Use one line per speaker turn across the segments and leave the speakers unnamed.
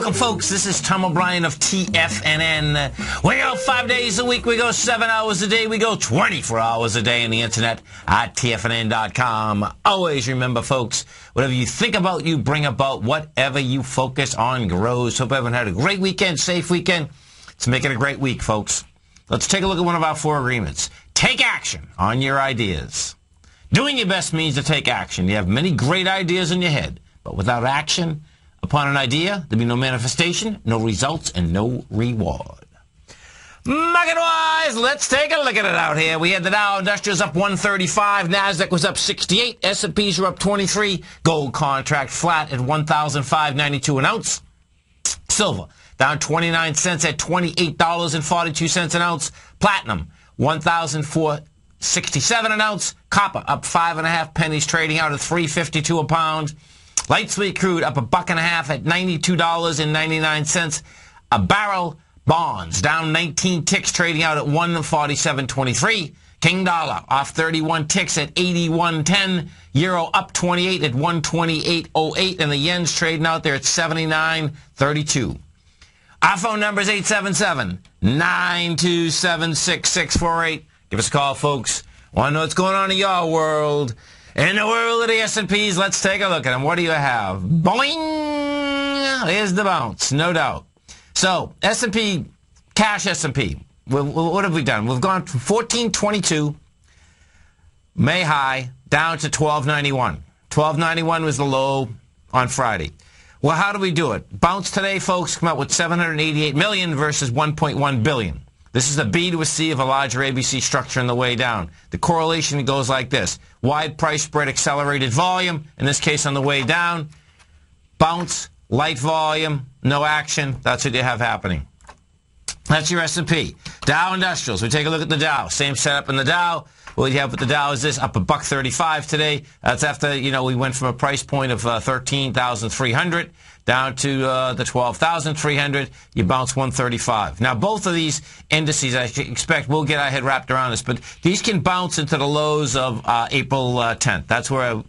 Welcome, folks. This is Tom O'Brien of TFNN. We go 5 days a week. We go 7 hours a day. We go 24 hours a day on the internet at TFNN.com. Always remember, folks, whatever you think about, you bring about. Whatever you focus on grows. Hope everyone had a great weekend, safe weekend. Let's make it a great week, folks. Let's take a look at one of our 4 agreements. Take action on your ideas. Doing your best means to take action. You have many great ideas in your head, but without action upon an idea, there'll be no manifestation, no results, and no reward. Market-wise, let's take a look at it out here. We had the Dow Industrials up 135, NASDAQ was up 68, S&Ps were up 23, gold contract flat at 1,592 an ounce. Silver down 29 cents at $28.42 an ounce. Platinum, 1,467 an ounce. Copper up 5.5 pennies, trading out at $3.52 a pound. Light sweet crude up $1.50 at $92.99 a barrel. Bonds down 19 ticks, trading out at 147.23. King dollar off 31 ticks at 81.10. Euro up 28 at 128.08, and the yen's trading out there at 79.32. Our phone number is 877-927-6648. Give us a call, folks. Want to know what's going on in your world? In the world of the S&Ps, let's take a look at them. What do you have? Boing! There's the bounce, no doubt. So, S&P, cash S&P. What have we done? We've gone from 1422, May high, down to 1291. 1291 was the low on Friday. Well, how do we do it? Bounce today, folks, come out with 788 million versus 1.1 billion. This is a B to a C of a larger ABC structure on the way down. The correlation goes like this. Wide price spread, accelerated volume, in this case on the way down. Bounce, light volume, no action. That's what you have happening. That's your S&P. Dow Industrials. We take a look at the Dow. Same setup in the Dow. What you have with the Dow is this, up $1.35 today. That's after, we went from a price point of 13,300 down to the 12,300. You bounce 135. Now, both of these indices, I expect, we'll get our head wrapped around this, but these can bounce into the lows of April 10th. That's where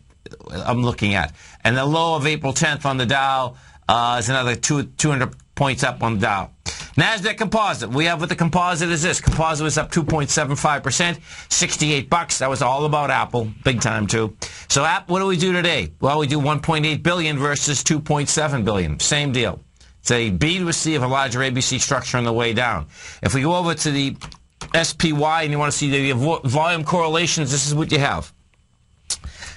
I'm looking at. And the low of April 10th on the Dow is another 200 points up on the Dow. NASDAQ Composite. We have what the composite is this. Composite was up 2.75%, $68. That was all about Apple, big time too. So what do we do today? Well, we do 1.8 billion versus 2.7 billion. Same deal. It's a B to a C of a larger ABC structure on the way down. If we go over to the SPY and you want to see the volume correlations, this is what you have.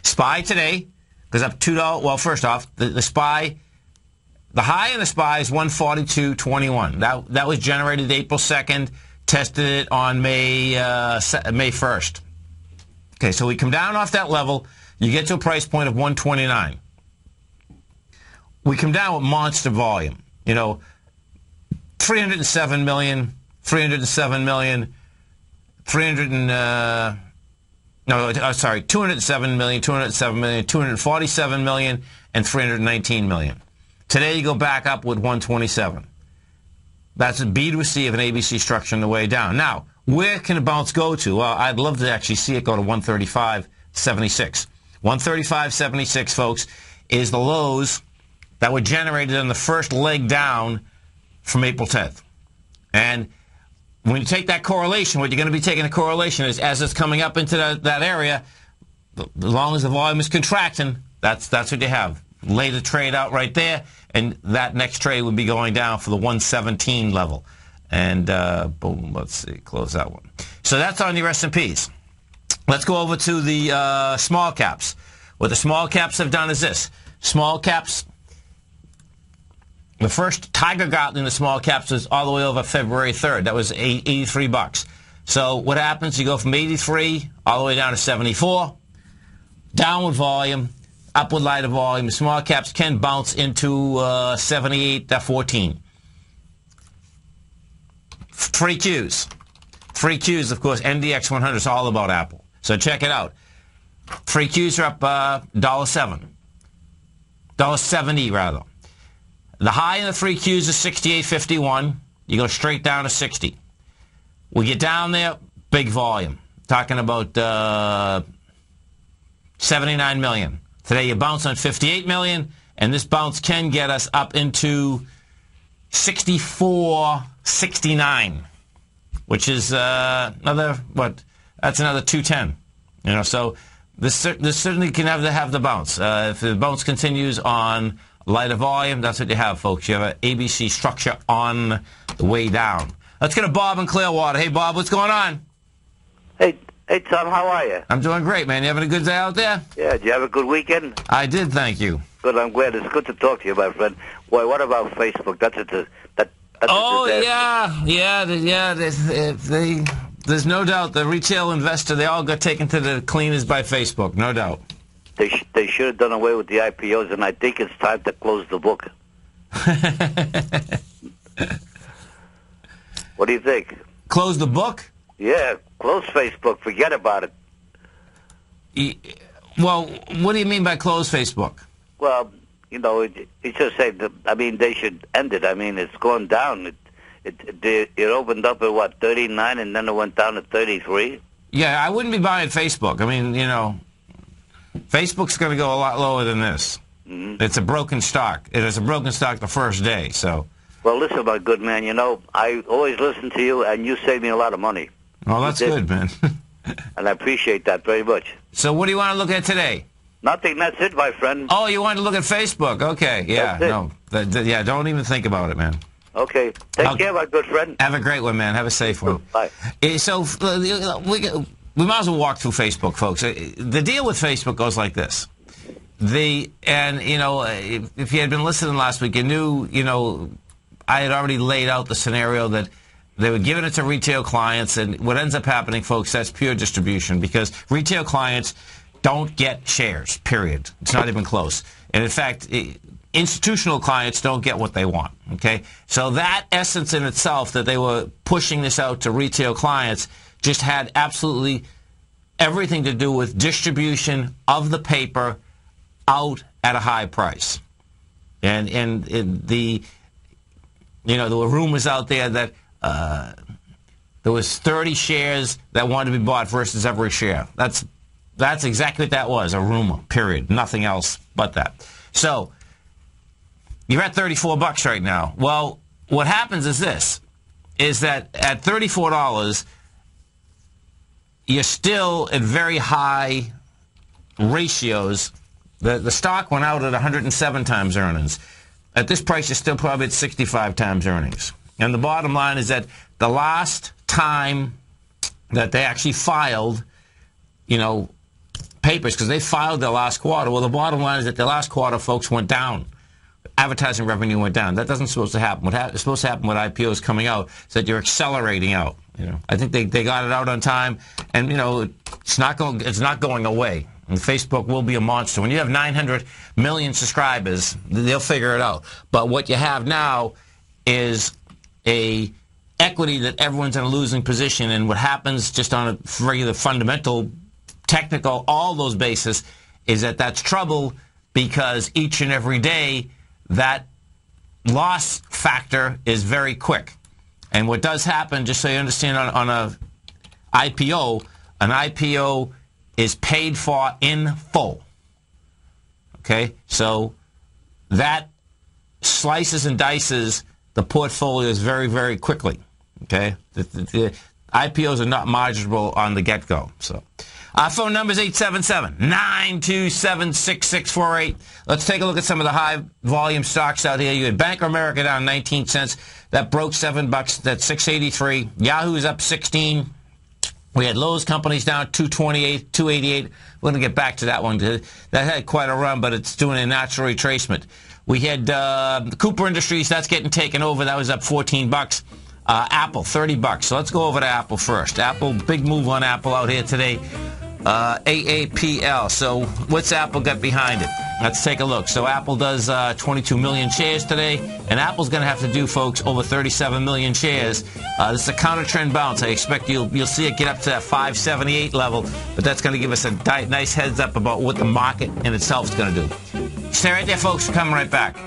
SPY today goes up $2. Well, first off, the SPY. The high in the SPY is 142.21. That was generated April 2nd, tested it on May 1st. Okay, so we come down off that level. You get to a price point of 129. We come down with monster volume. 307 million, 307 million, 207 million, 207 million, 247 million, and 319 million. Today, you go back up with 127. That's a B to a C of an ABC structure on the way down. Now, where can a bounce go to? Well, I'd love to actually see it go to 135.76. 135.76, folks, is the lows that were generated on the first leg down from April 10th. And when you take that correlation, what you're going to be taking the correlation is as it's coming up into that area, as long as the volume is contracting, that's what you have. Lay the trade out right there, and that next trade would be going down for the 117 level. And boom, let's see, close that one. So that's on your S&Ps. Let's go over to the small caps. What the small caps have done is this. Small caps, the first tiger got in the small caps was all the way over February 3rd. That was $83. So what happens? You go from 83 all the way down to 74. Downward volume. Upward lighter volume. Small caps can bounce into 78.14. 3 Qs. 3 Qs, of course, NDX 100 is all about Apple. So check it out. 3 Qs are up $1.07. $1.70 rather. The high in the 3 Qs is 68.51. You go straight down to 60. We get down there, big volume. Talking about 79 million. Today you bounce on 58 million, and this bounce can get us up into 64.69, which is another, that's another 210. You know, so this certainly can have the bounce. If the bounce continues on lighter volume, that's what you have, folks. You have an ABC structure on the way down. Let's get to Bob in Clearwater. Hey, Bob, what's going on?
Hey, Tom, how are you?
I'm doing great, man. You having a good day out there?
Yeah, did you have a good weekend?
I did, thank you.
Good, I'm glad. It's good to talk to you, my friend. Boy, what about Facebook? That's a
There's no doubt the retail investor, they all got taken to the cleaners by Facebook, no doubt.
They should have done away with the IPOs, and I think it's time to close the book. What do you think?
Close the book?
Yeah, close Facebook. Forget about it.
Well, what do you mean by close Facebook?
Well, you know, it's just saying that, I mean, they should end it. I mean, it's gone down. It opened up at, what, 39, and then it went down to 33?
Yeah, I wouldn't be buying Facebook. I mean, you know, Facebook's going to go a lot lower than this. Mm-hmm. It's a broken stock. It is a broken stock the first day, so...
Well, listen, my good man, you know, I always listen to you, and you save me a lot of money.
Oh, that's good, man.
And I appreciate that very much.
So what do you want to look at today?
Nothing. That's it, my friend.
Oh, you want to look at Facebook? Okay, yeah. No, yeah, don't even think about it, man.
Okay. Take care, my good friend.
Have a great one, man. Have a safe one.
Bye.
So we might as well walk through Facebook, folks. The deal with Facebook goes like this. And, you know, if you had been listening last week, you knew, you know, I had already laid out the scenario that they were giving it to retail clients, and what ends up happening, folks, that's pure distribution, because retail clients don't get shares, period. It's not even close. And in fact, institutional clients don't get what they want, okay? So that essence in itself, that they were pushing this out to retail clients, just had absolutely everything to do with distribution of the paper out at a high price. And you know, there were rumors out there that there was 30 shares that wanted to be bought versus every share. That's exactly what that was, a rumor, period. Nothing else but that. So you're at $34 right now. Well, what happens is this, is that at $34, you're still at very high ratios. The stock went out at 107 times earnings. At this price, you're still probably at 65 times earnings. And the bottom line is that the last time that they actually filed, you know, papers, because they filed their last quarter, well, the bottom line is that the last quarter, folks, went down. Advertising revenue went down. That doesn't supposed to happen. What's supposed to happen with IPOs coming out is that you're accelerating out. You know, I think they got it out on time, and you know, it's not going away. And Facebook will be a monster. When you have 900 million subscribers, they'll figure it out. But what you have now is a equity that everyone's in a losing position, and what happens just on a regular fundamental, technical, all those bases, is that that's trouble, because each and every day that loss factor is very quick. And what does happen, just so you understand, on an IPO is paid for in full. Okay? So that slices and dices the portfolios very, very quickly. Okay? The IPOs are not marginable on the get-go. So our phone number is 877-927-6648. Let's take a look at some of the high-volume stocks out here. You had Bank of America down 19 cents. That broke $7. That's 683. Yahoo's up 16. We had Lowe's companies down 228, 288. We're going to get back to that one. That had quite a run, but it's doing a natural retracement. We had Cooper Industries. That's getting taken over. That was up $14. Apple, $30. So let's go over to Apple first. Apple, big move on Apple out here today. AAPL. So what's Apple got behind it? Let's take a look. So Apple does 22 million shares today, and Apple's going to have to do, folks, over 37 million shares. This is a counter-trend bounce. I expect you'll see it get up to that 578 level, but that's going to give us a nice heads up about what the market in itself is going to do. Stay right there, folks. We're coming right back.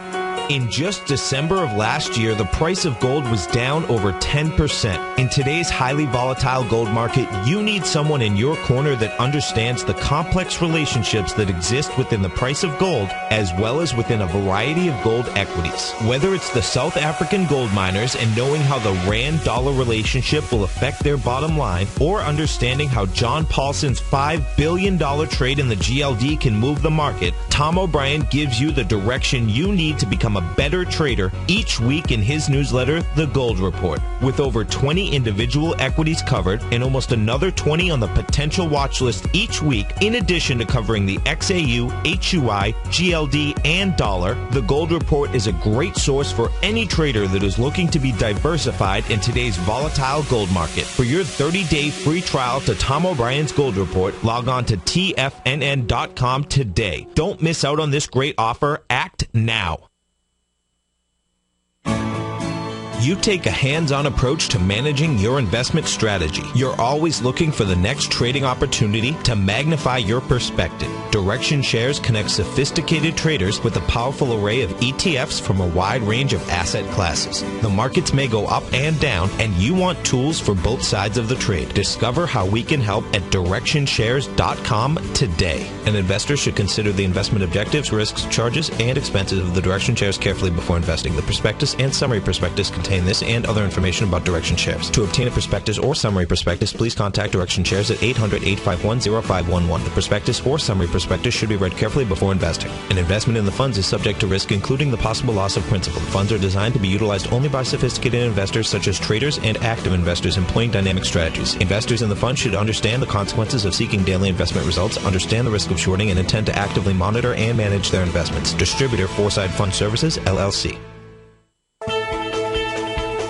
In just December of last year, the price of gold was down over 10%. In today's highly volatile gold market, you need someone in your corner that understands the complex relationships that exist within the price of gold, as well as within a variety of gold equities. Whether it's the South African gold miners and knowing how the Rand-dollar relationship will affect their bottom line, or understanding how John Paulson's $5 billion trade in the GLD can move the market, Tom O'Brien gives you the direction you need to become a better trader each week in his newsletter, The Gold Report. With over 20 individual equities covered and almost another 20 on the potential watch list each week, in addition to covering the XAU, HUI, GLD, and dollar, The Gold Report is a great source for any trader that is looking to be diversified in today's volatile gold market. For your 30-day free trial to Tom O'Brien's Gold Report, log on to TFNN.com today. Don't miss out on this great offer. Act now. You take a hands-on approach to managing your investment strategy. You're always looking for the next trading opportunity to magnify your perspective. Direction Shares connects sophisticated traders with a powerful array of ETFs from a wide range of asset classes. The markets may go up and down, and you want tools for both sides of the trade. Discover how we can help at DirectionShares.com today. An investor should consider the investment objectives, risks, charges, and expenses of the Direction Shares carefully before investing. The prospectus and summary prospectus contain this and other information about Direction Shares. To obtain a prospectus or summary prospectus, please contact Direction Shares at 800-851-0511. The prospectus or summary prospectus should be read carefully before investing. An investment in the funds is subject to risk, including the possible loss of principal. The funds are designed to be utilized only by sophisticated investors such as traders and active investors employing dynamic strategies. Investors in the fund should understand the consequences of seeking daily investment results, understand the risk of shorting, and intend to actively monitor and manage their investments. Distributor, Foreside Fund Services, LLC.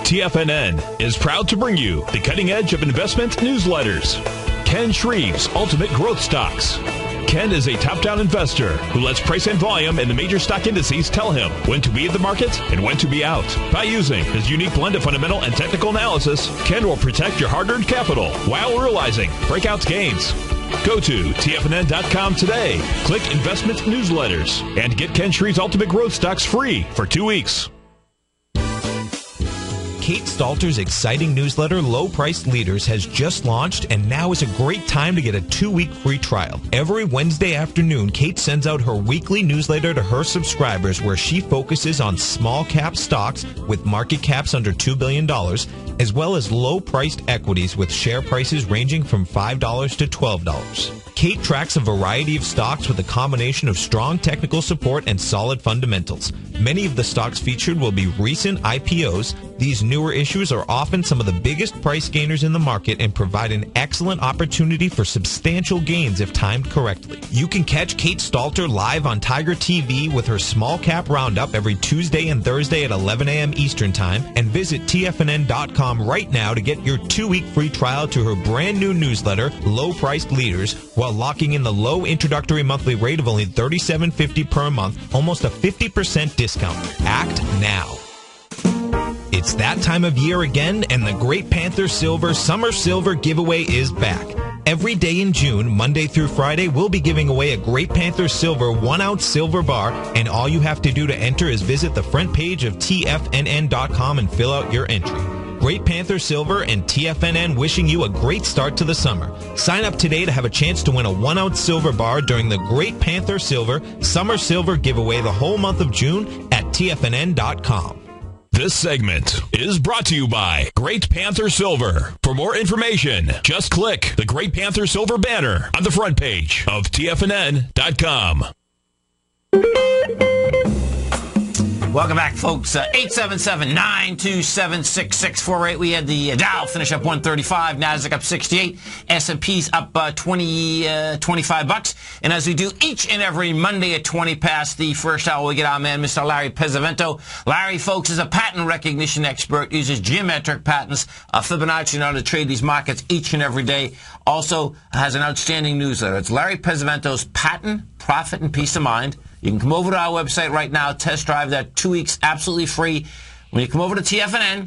TFNN is proud to bring you the cutting edge of investment newsletters. Ken Shreve's Ultimate Growth Stocks. Ken is a top-down investor who lets price and volume in the major stock indices tell him when to be in the market and when to be out. By using his unique blend of fundamental and technical analysis, Ken will protect your hard-earned capital while realizing breakout gains. Go to TFNN.com today, click Investment Newsletters, and get Ken Shreve's Ultimate Growth Stocks free for 2 weeks.
Kate Stalter's exciting newsletter, Low Priced Leaders, has just launched, and now is a great time to get a 2-week free trial. Every Wednesday afternoon, Kate sends out her weekly newsletter to her subscribers where she focuses on small cap stocks with market caps under $2 billion, as well as low-priced equities with share prices ranging from $5 to $12. Kate tracks a variety of stocks with a combination of strong technical support and solid fundamentals. Many of the stocks featured will be recent IPOs. These newer issues are often some of the biggest price gainers in the market and provide an excellent opportunity for substantial gains if timed correctly. You can catch Kate Stalter live on Tiger TV with her Small Cap Roundup every Tuesday and Thursday at 11 a.m. Eastern Time, and visit TFNN.com right now to get your 2-week free trial to her brand new newsletter, Low Priced Leaders, while locking in the low introductory monthly rate of only $37.50 per month, almost a 50% discount. Act now. It's that time of year again, and the Great Panther Silver Summer Silver Giveaway is back. Every day in June, Monday through Friday, we'll be giving away a Great Panther Silver 1-ounce silver bar, and all you have to do to enter is visit the front page of TFNN.com and fill out your entry. Great Panther Silver and TFNN wishing you a great start to the summer. Sign up today to have a chance to win a 1-ounce silver bar during the Great Panther Silver Summer Silver Giveaway the whole month of June at TFNN.com.
This segment is brought to you by Great Panther Silver. For more information, just click the Great Panther Silver banner on the front page of TFNN.com.
Welcome back, folks. 877-927-6648. We had the Dow finish up 135, Nasdaq up 68, S&P's up 25 bucks. And as we do each and every Monday at 20 past the first hour, we get our man, Mr. Larry Pesavento. Larry, folks, is a pattern recognition expert, uses geometric patterns, Fibonacci in order to trade these markets each and every day. Also has an outstanding newsletter. It's Larry Pesavento's Patent, Profit, and Peace of Mind. You can come over to our website right now, test drive that 2 weeks absolutely free. When you come over to TFNN,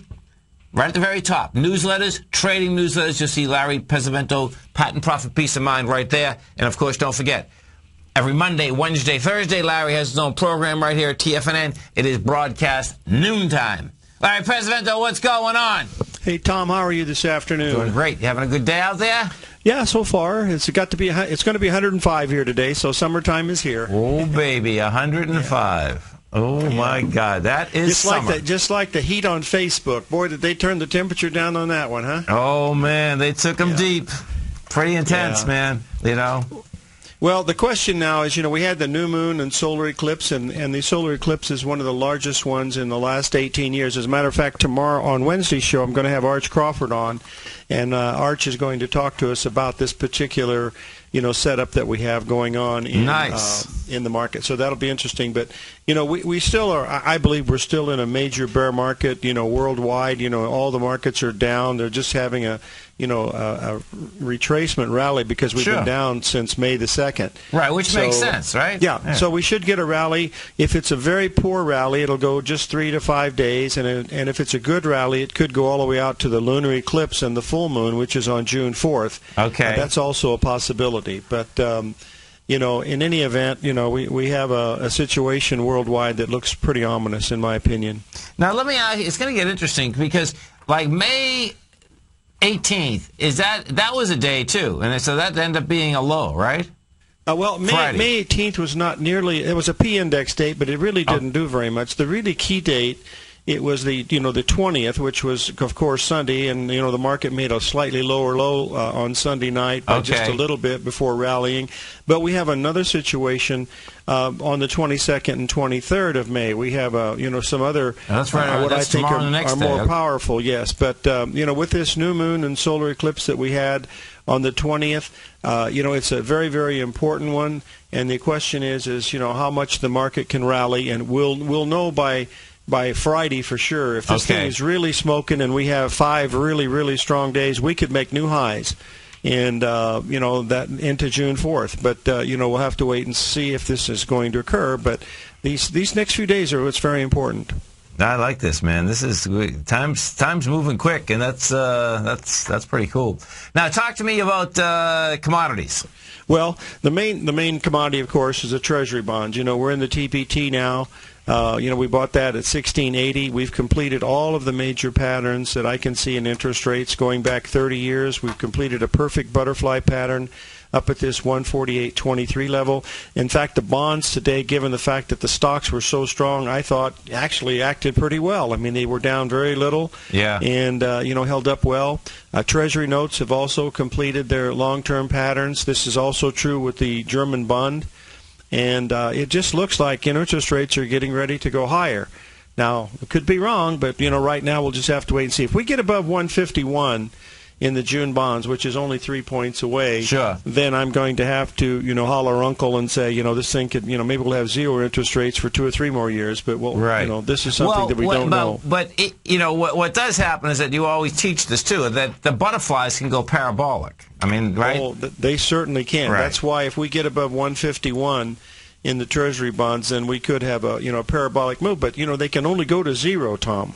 right at the very top, newsletters, trading newsletters, you'll see Larry Pesavento, Patent, Profit, Peace of Mind right there. And, of course, don't forget, Every Monday, Wednesday, Thursday, Larry has his own program right here at TFNN. It is broadcast noontime. Larry Pesavento, what's going on?
Hey, Tom, how are you this afternoon?
Doing great. You having a good day out there?
Yeah, so far. It's going to be 105 here today, so summertime is here.
Oh, baby, 105. Oh, my God. That is summer.
Just like the heat on Facebook. Boy, did they turn the temperature down on that one, huh?
Oh, man, they took them deep. Pretty intense, man, you know.
Well, the question now is, we had the new moon and solar eclipse, and the solar eclipse is one of the largest ones in the last 18 years. As a matter of fact, tomorrow on Wednesday's show, I'm going to have Arch Crawford on, and Arch is going to talk to us about this particular setup that we have going on in the market. So that'll be interesting. But we still are. I believe we're still in a major bear market. Worldwide. All the markets are down. They're just having a retracement rally because we've been down since May the 2nd.
Right, which makes sense, right?
Yeah. So we should get a rally. If it's a very poor rally, it'll go just 3 to 5 days, and if it's a good rally, it could go all the way out to the lunar eclipse and the full moon, which is on June 4th.
Okay.
That's also a possibility. But in any event, we have a situation worldwide that looks pretty ominous, in my opinion.
Now, let me ask you, it's going to get interesting because, like, May 18th, that was a day, too, and so that ended up being a low, right?
Well, May 18th was not nearly, it was a P-index date, but it really didn't do very much. The really key date, it was the 20th, which was, of course, Sunday, and the market made a slightly lower low on Sunday night by just a little bit before rallying. But we have another situation on the 22nd and 23rd of May. We have some other
what I think
are more powerful. Yes, but with this new moon and solar eclipse that we had on the 20th, it's a very, very important one. And the question is how much the market can rally, and we'll know by Friday for sure. If this thing is really smoking and we have 5 really, really strong days, we could make new highs, and that into June 4th. But we'll have to wait and see if this is going to occur. But these next few days are what's very important.
I like this, man. This is time's moving quick, and that's pretty cool. Now, talk to me about commodities.
Well, the main commodity, of course, is the Treasury bonds. We're in the TPT now. We bought that at 1680. We've completed all of the major patterns that I can see in interest rates going back 30 years. We've completed a perfect butterfly pattern up at this 148.23 level. In fact, the bonds today, given the fact that the stocks were so strong, I thought actually acted pretty well. I mean, they were down very little and, held up well. Treasury notes have also completed their long-term patterns. This is also true with the German bond. And it just looks like interest rates are getting ready to go higher. Now, it could be wrong, but right now we'll just have to wait and see. If we get above 151 in the June bonds, which is only 3 points away, then I'm going to have to holler uncle and say this thing could maybe we'll have 0 interest rates for 2 or 3 more years. But this is something that we don't know.
But what does happen is that you always teach this too, that the butterflies can go parabolic. I mean, right?
Oh, they certainly can. Right. That's why if we get above 151 in the Treasury bonds, then we could have a parabolic move. But they can only go to 0, Tom.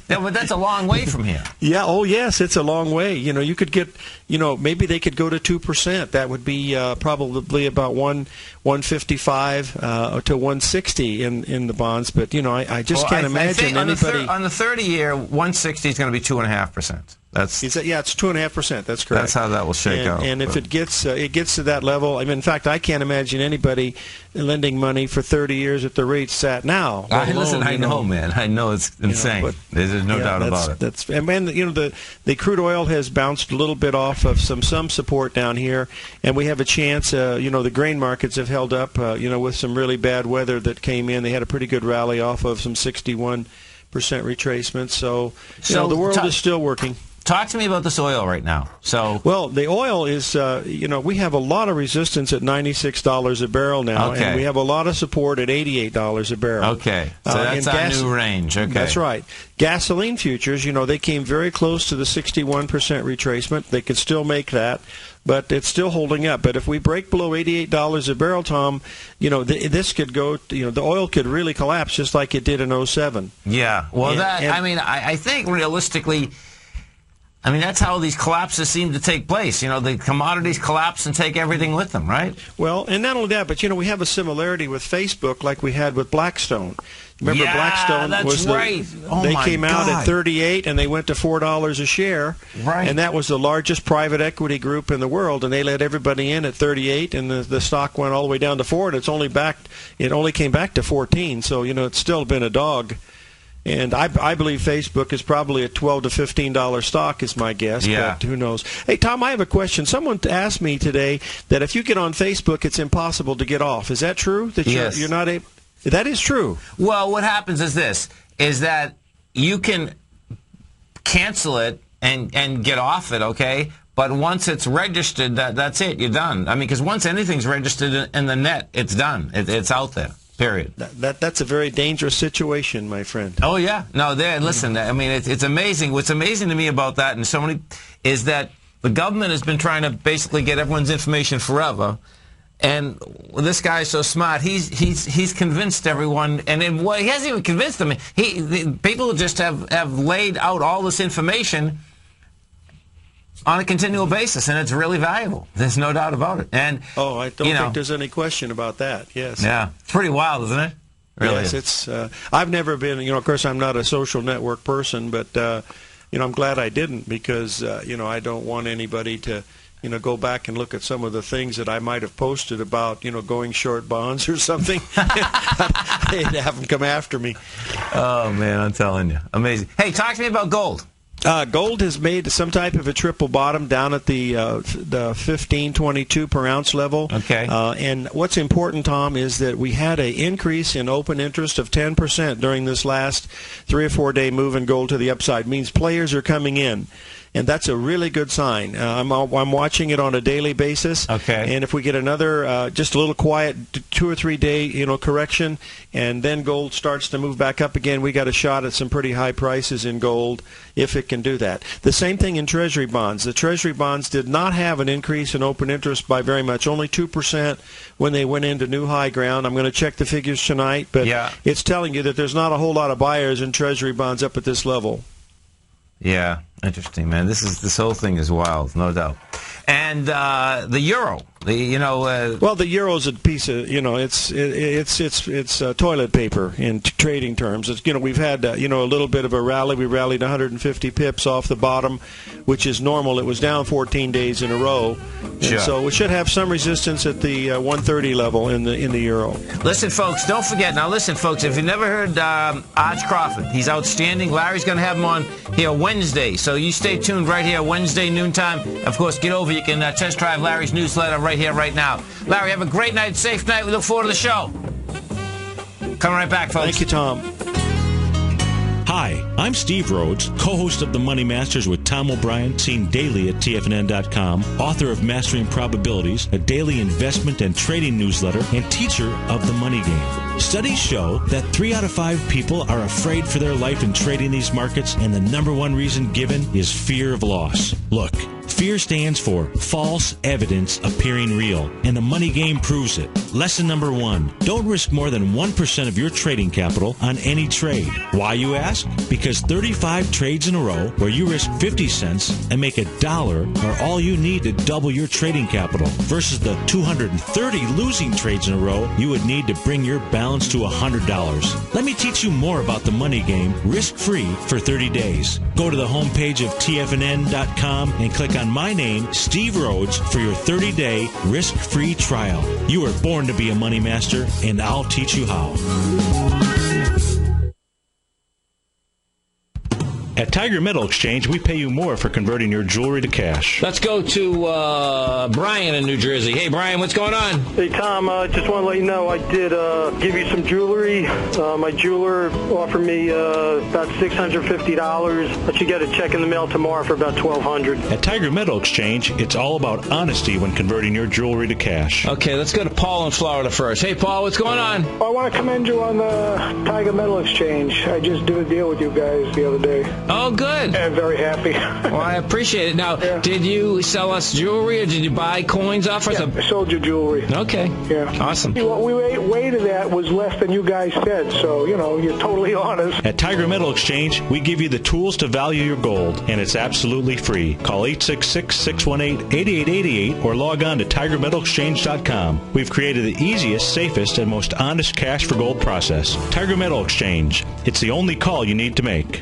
Yeah, but that's a long way from here.
Yeah. Oh, yes, it's a long way. You could get maybe they could go to 2%. That would be probably about 155 to 160 in the bonds. But I just can't imagine anybody
on the 30-year 160 is going to be 2.5%.
It's 2.5%. That's correct.
That's how that will shake out.
And if it gets to that level, in fact, I can't imagine anybody lending money for 30 years at the rates it's at now.
Listen, I know, man. I know it's insane. There's no doubt about it.
The crude oil has bounced a little bit off of some support down here, and we have a chance. The grain markets have held up. With some really bad weather that came in, they had a pretty good rally off of some 61% retracement. So the world is still working.
Talk to me about this oil right now.
Well, the oil is, we have a lot of resistance at $96 a barrel now, and we have a lot of support at $88 a barrel.
Okay, so that's our new range. Okay,
that's right. Gasoline futures, they came very close to the 61% retracement. They could still make that, but it's still holding up. But if we break below $88 a barrel, Tom, this could go. The oil could really collapse just like it did in 2007.
Yeah. Well, I think realistically, I mean, that's how these collapses seem to take place. You know, the commodities collapse and take everything with them, right?
Well, and not only that, but, you know, we have a similarity with Facebook like we had with Blackstone. Remember,
yeah,
Blackstone
that's
was
right.
They came out at 38 and they went to $4 a share.
Right.
And that was the largest private equity group in the world, and they let everybody in at 38, and the stock went all the way down to 4, and it only came back to 14. So, you know, it's still been a dog. And I believe Facebook is probably a $12 to $15 stock, is my guess.
Yeah.
But who knows? Hey, Tom, I have a question. Someone asked me today that if you get on Facebook, it's impossible to get off. Is that true? That
yes.
You're not able? That is true.
Well, what happens is this, is that you can cancel it and get off it, okay? But once it's registered, that's it. You're done. I mean, because once anything's registered in the net, it's done. It's out there. Period.
That's a very dangerous situation, my friend.
Oh yeah, no. Listen. I mean, it's amazing. What's amazing to me about that, and so many, is that the government has been trying to basically get everyone's information forever, and this guy's so smart. He's convinced everyone, and he hasn't even convinced them. People just have laid out all this information on a continual basis, and it's really valuable. There's no doubt about it. And
I don't think there's any question about that. Yes.
Yeah, it's pretty wild, isn't it? Really
yes,
is.
It's. I've never been. Of course, I'm not a social network person, but I'm glad I didn't because I don't want anybody to go back and look at some of the things that I might have posted about going short bonds or something. They'd have them come after me.
Oh man, I'm telling you, amazing. Hey, talk to me about gold.
Gold has made some type of a triple bottom down at the 15.22 per ounce level.
Okay.
And what's important, Tom, is that we had an increase in open interest of 10% during this last 3 or 4 day move in gold to the upside. It means players are coming in. And that's a really good sign. I'm watching it on a daily basis.
Okay.
And if we get another just a little quiet 2 or 3 day correction, and then gold starts to move back up again, we got a shot at some pretty high prices in gold if it can do that. The same thing in Treasury bonds. The Treasury bonds did not have an increase in open interest by very much, only 2% when they went into new high ground. I'm going to check the figures tonight, but it's telling you that there's not a whole lot of buyers in Treasury bonds up at this level.
Yeah, interesting, man. This whole thing is wild, no doubt. And the euro,
well, the euro's a piece of it's toilet paper in trading terms. It's, we've had a little bit of a rally. We rallied 150 pips off the bottom, which is normal. It was down 14 days in a row, and so we should have some resistance at the 130 level in the euro.
Listen, folks, don't forget. Now, listen, folks, if you've never heard Arch Crawford, he's outstanding. Larry's going to have him on here Wednesday, so you stay tuned right here Wednesday noontime. Of course, get over. You can test drive Larry's newsletter right here, right now. Larry, have a great night, safe night. We look forward to the show. Coming right back, folks.
Thank you, Tom.
Hi, I'm Steve Rhodes, co-host of The Money Masters with Tom O'Brien, seen daily at TFNN.com, author of Mastering Probabilities, a daily investment and trading newsletter, and teacher of the money game. Studies show that 3 out of 5 people are afraid for their life in trading these markets, and the number one reason given is fear of loss. Look, fear stands for false evidence appearing real, and the money game proves it. Lesson number 1, don't risk more than 1% of your trading capital on any trade. Why, you ask? Because 35 trades in a row where you risk 50 cents and make $1 are all you need to double your trading capital, versus the 230 losing trades in a row you would need to bring your balance to $100. Let me teach you more about the money game risk-free for 30 days. Go to the homepage of TFNN.com and click on my name, Steve Rhodes, for your 30-day risk-free trial. You were born to be a money master, and I'll teach you how.
At Tiger Metal Exchange, we pay you more for converting your jewelry to cash.
Let's go to Brian in New Jersey. Hey, Brian, what's going on?
Hey, Tom, just want to let you know I did give you some jewelry. My jeweler offered me about $650, but you get a check in the mail tomorrow for about $1,200.
At Tiger Metal Exchange, it's all about honesty when converting your jewelry to cash.
Okay, let's go to Paul in Florida first. Hey, Paul, what's going on?
I want to commend you on the Tiger Metal Exchange. I just did a deal with you guys the other day.
Oh, good.
And very happy.
Well, I appreciate it. Now, did you sell us jewelry or did you buy coins off us?
I sold you jewelry.
Okay.
Yeah.
Awesome.
What we weighted at was less than you guys said, so, you're totally honest.
At Tiger Metal Exchange, we give you the tools to value your gold, and it's absolutely free. Call 866-618-8888 or log on to TigerMetalExchange.com. We've created the easiest, safest, and most honest cash for gold process. Tiger Metal Exchange. It's the only call you need to make.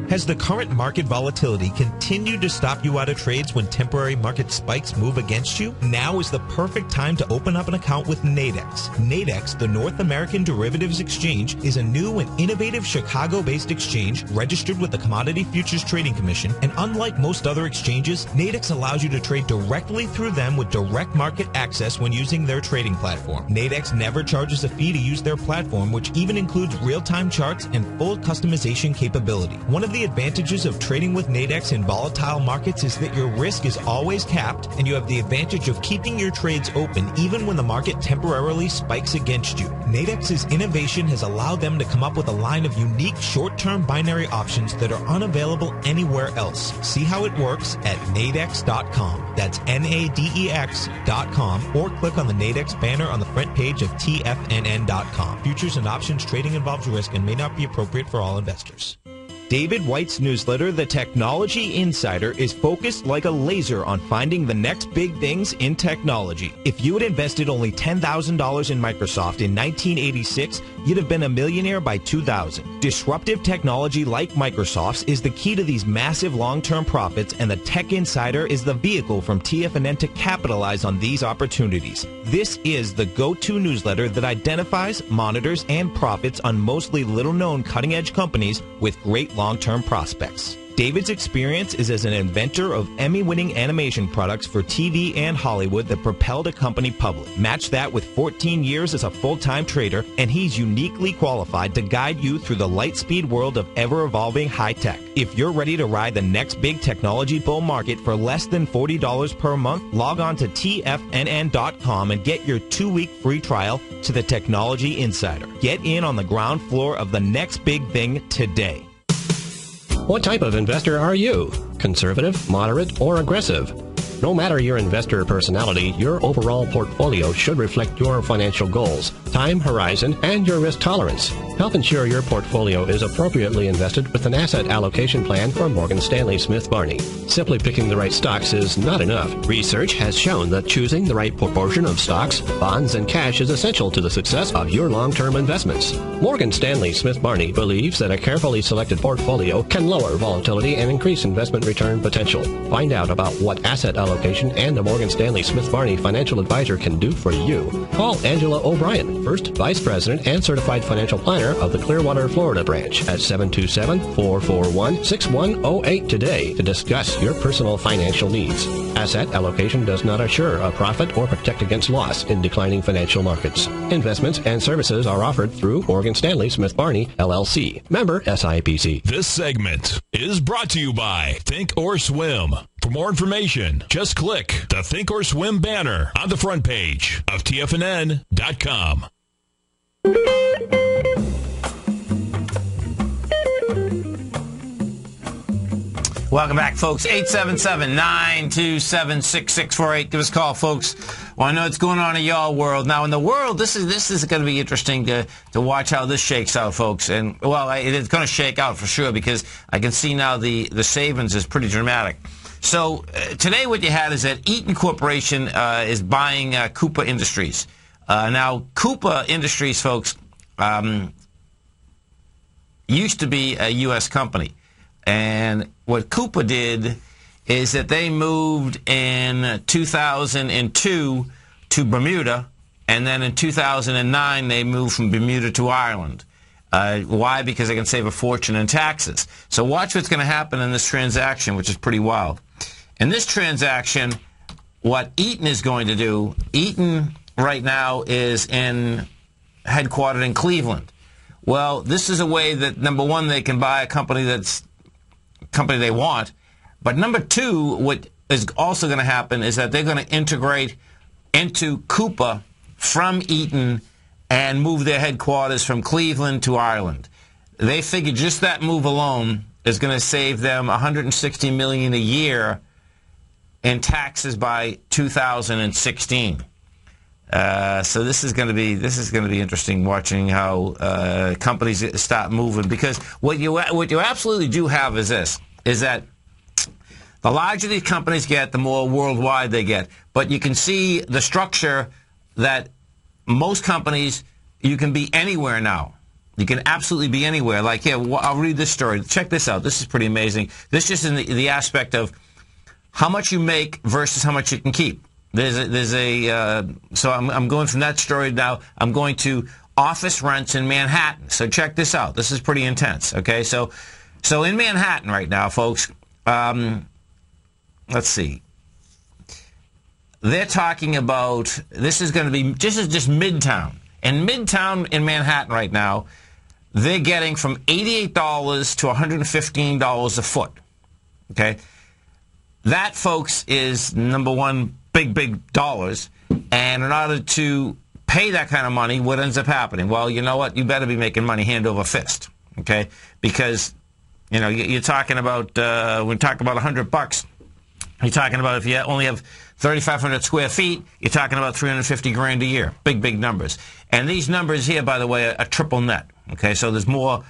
Has the current market volatility continued to stop you out of trades when temporary market spikes move against you? Now is the perfect time to open up an account with Nadex. Nadex, the North American Derivatives Exchange, is a new and innovative Chicago-based exchange registered with the Commodity Futures Trading Commission, and unlike most other exchanges, Nadex allows you to trade directly through them with direct market access when using their trading platform. Nadex never charges a fee to use their platform, which even includes real-time charts and full customization capability. One of the advantages of trading with Nadex in volatile markets is that your risk is always capped, and you have the advantage of keeping your trades open even when the market temporarily spikes against you. Nadex's innovation has allowed them to come up with a line of unique short-term binary options that are unavailable anywhere else. See how it works at nadex.com. That's NADEX.com, or click on the Nadex banner on the front page of TFNN.com. Futures and options trading involves risk and may not be appropriate for all investors. David White's newsletter, The Technology Insider, is focused like a laser on finding the next big things in technology. If you had invested only $10,000 in Microsoft in 1986, you'd have been a millionaire by 2000. Disruptive technology like Microsoft's is the key to these massive long-term profits, and the Tech Insider is the vehicle from TFNN to capitalize on these opportunities. This is the go-to newsletter that identifies, monitors, and profits on mostly little-known cutting-edge companies with great long-term prospects. David's experience is as an inventor of Emmy-winning animation products for TV and Hollywood that propelled a company public. Match that with 14 years as a full-time trader, and he's uniquely qualified to guide you through the light-speed world of ever-evolving high-tech. If you're ready to ride the next big technology bull market for less than $40 per month, log on to TFNN.com and get your 2-week free trial to the Technology Insider. Get in on the ground floor of the next big thing today.
What type of investor are you? Conservative, moderate, or aggressive? No matter your investor personality, your overall portfolio should reflect your financial goals, time horizon, and your risk tolerance. Help ensure your portfolio is appropriately invested with an asset allocation plan from Morgan Stanley Smith Barney. Simply picking the right stocks is not enough. Research has shown that choosing the right proportion of stocks, bonds, and cash is essential to the success of your long-term investments. Morgan Stanley Smith Barney believes that a carefully selected portfolio can lower volatility and increase investment return potential. Find out about what asset allocation and the Morgan Stanley Smith Barney financial advisor can do for you. Call Angela O'Brien, First Vice President and Certified Financial Planner of the Clearwater, Florida branch at 727-441-6108 today to discuss your personal financial needs. Asset allocation does not assure a profit or protect against loss in declining financial markets. Investments and services are offered through Morgan Stanley Smith Barney, LLC. Member SIPC.
This segment is brought to you by Think or Swim. For more information, just click the Think or Swim banner on the front page of TFNN.com.
Welcome back, folks. 877-927-6648. Give us a call, folks. Well, I know what's going on in y'all world. Now, in the world, this is going to be interesting to watch how this shakes out, folks. And, well, it's going to shake out for sure because I can see now the savings is pretty dramatic. So today what you had is that Eaton Corporation is buying Coupa Industries. Now, Coupa Industries, folks, used to be a U.S. company. And what Coupa did is that they moved in 2002 to Bermuda, and then in 2009 they moved from Bermuda to Ireland. Why? Because they can save a fortune in taxes. So watch what's going to happen in this transaction, which is pretty wild. In this transaction, what Eaton is going to do, Eaton right now is headquartered in Cleveland. Well, this is a way that, number one, they can buy a company they want. But number two, what is also going to happen is that they're going to integrate into Coupa from Eaton and move their headquarters from Cleveland to Ireland. they figure just that move alone is going to save them $160 million a year in taxes by 2016. So this is going to be interesting watching how companies start moving, because what you absolutely do have is that the larger these companies get, the more worldwide they get. But you can see the structure that most companies, you can be anywhere now. You can absolutely be anywhere. Like here, I'll read this story. Check this out. This is pretty amazing. This is in the aspect of how much you make versus how much you can keep. So I'm going from that story now. I'm going to office rents in Manhattan. So check this out. This is pretty intense. Okay, so in Manhattan right now, folks. Let's see. They're talking about, this is just Midtown. In Midtown in Manhattan right now, they're getting from $88 to $115 a foot. Okay? That, folks, is, number one, big dollars. And in order to pay that kind of money, what ends up happening? Well, you know what? You better be making money hand over fist. Okay? Because, you're talking about, when we talk about $100, you're talking about if you only have 3,500 square feet, you're talking about $350,000 a year. Big numbers. And these numbers here, by the way, are triple net. Okay, so there's more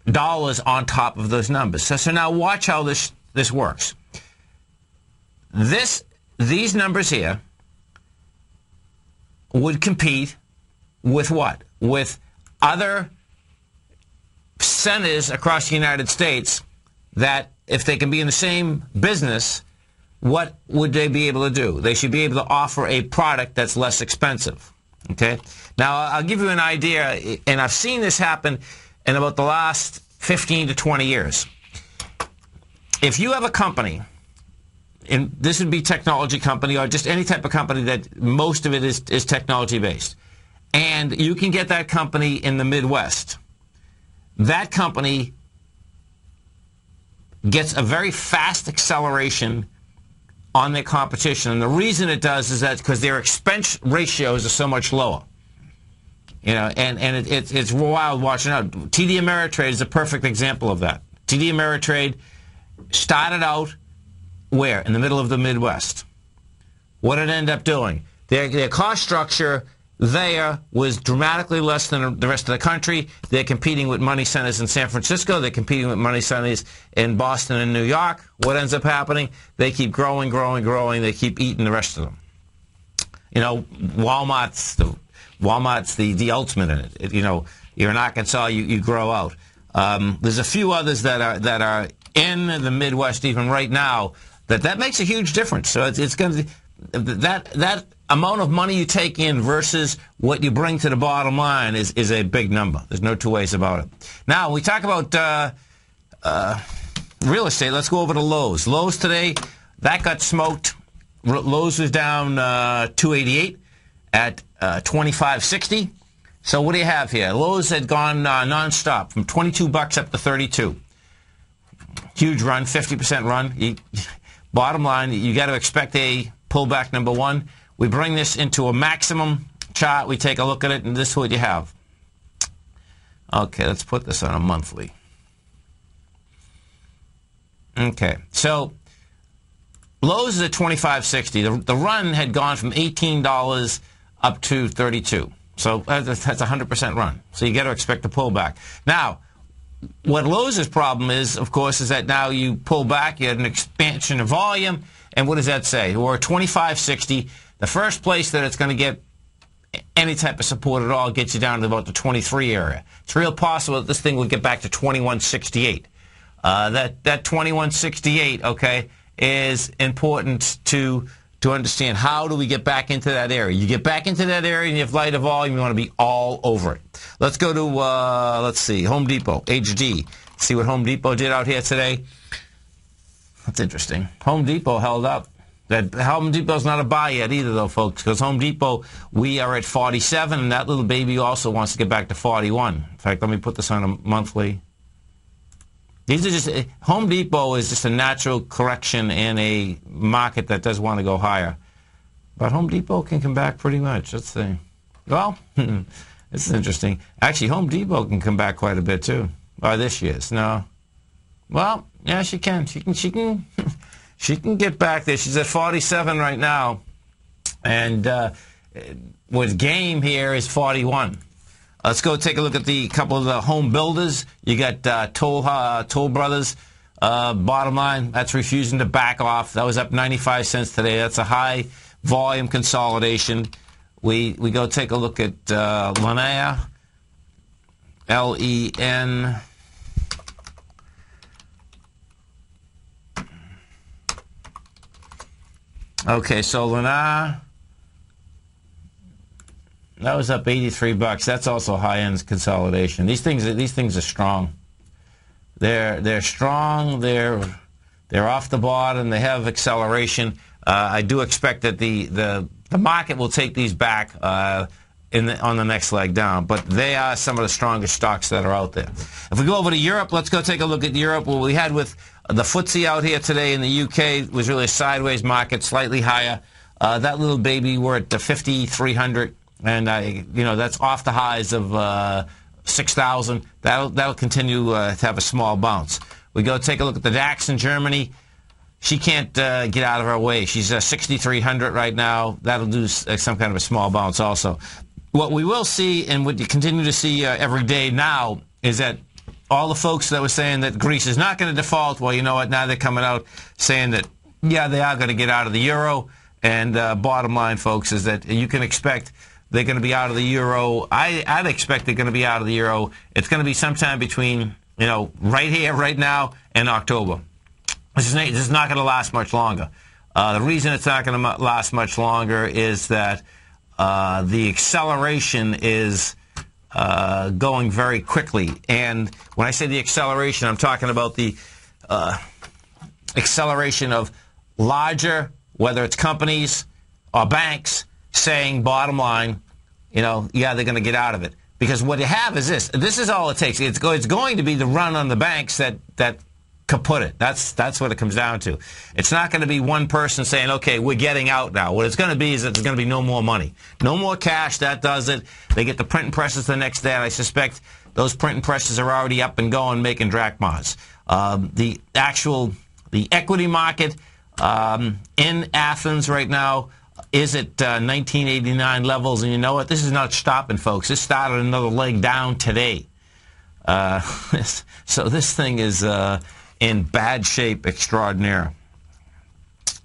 dollars on top of those numbers. So now watch how this works. These numbers here would compete with what? With other centers across the United States that, if they can be in the same business, what would they be able to do? They should be able to offer a product that's less expensive. Okay? Now, I'll give you an idea, and I've seen this happen in about the last 15 to 20 years. If you have a company, and this would be technology company or just any type of company that most of it is technology-based, and you can get that company in the Midwest, that company gets a very fast acceleration on their competition. And the reason it does is that because their expense ratios are so much lower. And it's wild watching out. TD Ameritrade is a perfect example of that. TD Ameritrade started out where? In the middle of the Midwest. What did it end up doing? Their cost structure there was dramatically less than the rest of the country. They're competing with money centers in San Francisco. They're competing with money centers in Boston and New York. What ends up happening? They keep growing. They keep eating the rest of them. Walmart's the ultimate in it. You're in Arkansas, you grow out. There's a few others that are in the Midwest even right now that makes a huge difference. So it's going to that amount of money you take in versus what you bring to the bottom line is a big number. There's no two ways about it. Now, we talk about real estate. Let's go over to Lowe's. Lowe's today, that got smoked. Lowe's was down $2.88 at $25.60. So what do you have here? Lowe's had gone nonstop from $22 up to $32. Huge run, 50% run. Bottom line, you got to expect a pullback, number one. We bring this into a maximum chart. We take a look at it, and this is what you have. Okay, let's put this on a monthly. Okay, so Lowe's is at $25.60. The run had gone from $18 up to $32. So that's a 100% run. So you got to expect a pullback. Now, what Lowe's problem is, of course, is that now you pull back, you had an expansion of volume, and what does that say? We're at $25.60. The first place that it's going to get any type of support at all gets you down to about the 23 area. It's real possible that this thing will get back to 21.68. That 21.68, okay, is important to understand. How do we get back into that area? You get back into that area and you have lighter volume, you want to be all over it. Let's go to, let's see, Home Depot, HD. See what Home Depot did out here today. That's interesting. Home Depot held up. Home Depot's not a buy yet either, though, folks, because Home Depot, we are at 47, and that little baby also wants to get back to 41. In fact, let me put this on a monthly. These are just, Home Depot is just a natural correction in a market that does want to go higher. But Home Depot can come back pretty much. Let's see. Well, This is interesting. Actually, Home Depot can come back quite a bit too. Or this year's. No. Well, yeah, she can. She can get back there. She's at 47 right now, and with game here is 41. Let's go take a look at the couple of the home builders. You got Toll Brothers. Bottom line, that's refusing to back off. That was up 95 cents today. That's a high volume consolidation. We go take a look at Linnea, L-E-N. Okay, so Linnea, that was up $83. That's also high-end consolidation. These things are strong. They're strong. They're off the bottom. They have acceleration. I do expect that the market will take these back on the next leg down, but they are some of the strongest stocks that are out there. If we go over to Europe, let's go take a look at Europe. What we had with the FTSE out here today in the UK was really a sideways market, slightly higher. That little baby, we're at the 5,300, and that's off the highs of 6,000. That'll continue to have a small bounce. We go take a look at the DAX in Germany. She can't get out of her way. She's 6,300 right now. That'll do some kind of a small bounce also. What we will see, and what you continue to see every day now, is that all the folks that were saying that Greece is not going to default, well, you know what, now they're coming out saying that, yeah, they are going to get out of the euro. And bottom line, folks, is that you can expect they're going to be out of the euro. I'd expect they're going to be out of the euro. It's going to be sometime between, right here, right now, and October. This is not going to last much longer. The reason it's not going to last much longer is that the acceleration is going very quickly. And when I say the acceleration, I'm talking about the acceleration of larger, whether it's companies or banks, saying, bottom line, yeah, they're going to get out of it. Because what you have is this. This is all it takes. It's going to be the run on the banks that kaput it. That's what it comes down to. It's not going to be one person saying, okay, we're getting out now. What it's going to be is that there's going to be no more money. No more cash. That does it. They get the printing presses the next day, and I suspect those printing presses are already up and going, making drachmas. The equity market in Athens right now is at 1989 levels, and you know what? This is not stopping, folks. This started another leg down today. So this thing is in bad shape extraordinaire.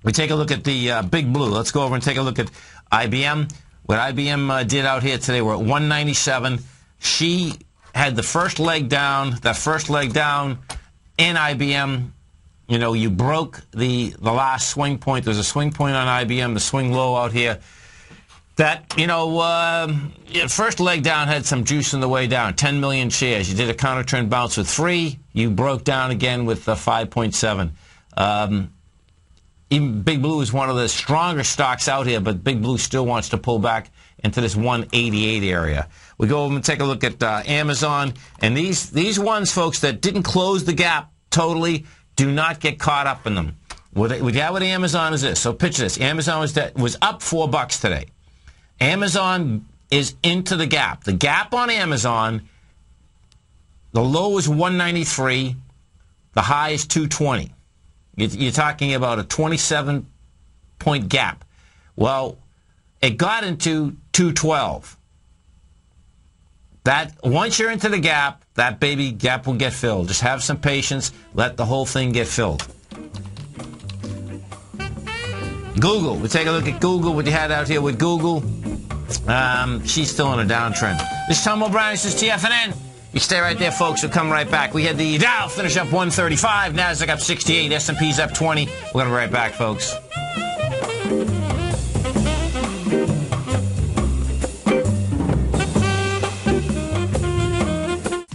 We take a look at the Big Blue. Let's go over and take a look at IBM. What IBM did out here today, we're at 197. She had the first leg down. That first leg down in IBM, you broke the last swing point. There's a swing point on IBM, the swing low out here. That, first leg down had some juice in the way down, 10 million shares. You did a counter-trend bounce with 3. You broke down again with 5.7. Even Big Blue is one of the stronger stocks out here, but Big Blue still wants to pull back into this 188 area. We go over and take a look at Amazon. And these ones, folks, that didn't close the gap totally, do not get caught up in them. What you have with Amazon is this. So picture this. Amazon was up $4 today. Amazon is into the gap. The gap on Amazon, the low is 193, the high is 220. You're talking about a 27-point gap. Well, it got into 212. Once you're into the gap, that baby gap will get filled. Just have some patience. Let the whole thing get filled. Google. We take a look at Google. What you had out here with Google. She's still in a downtrend. This is Tom O'Brien. This is TFNN. You stay right there, folks. We'll come right back. We had the Dow finish up 135. NASDAQ up 68. S&P's up 20. We're going to be right back, folks.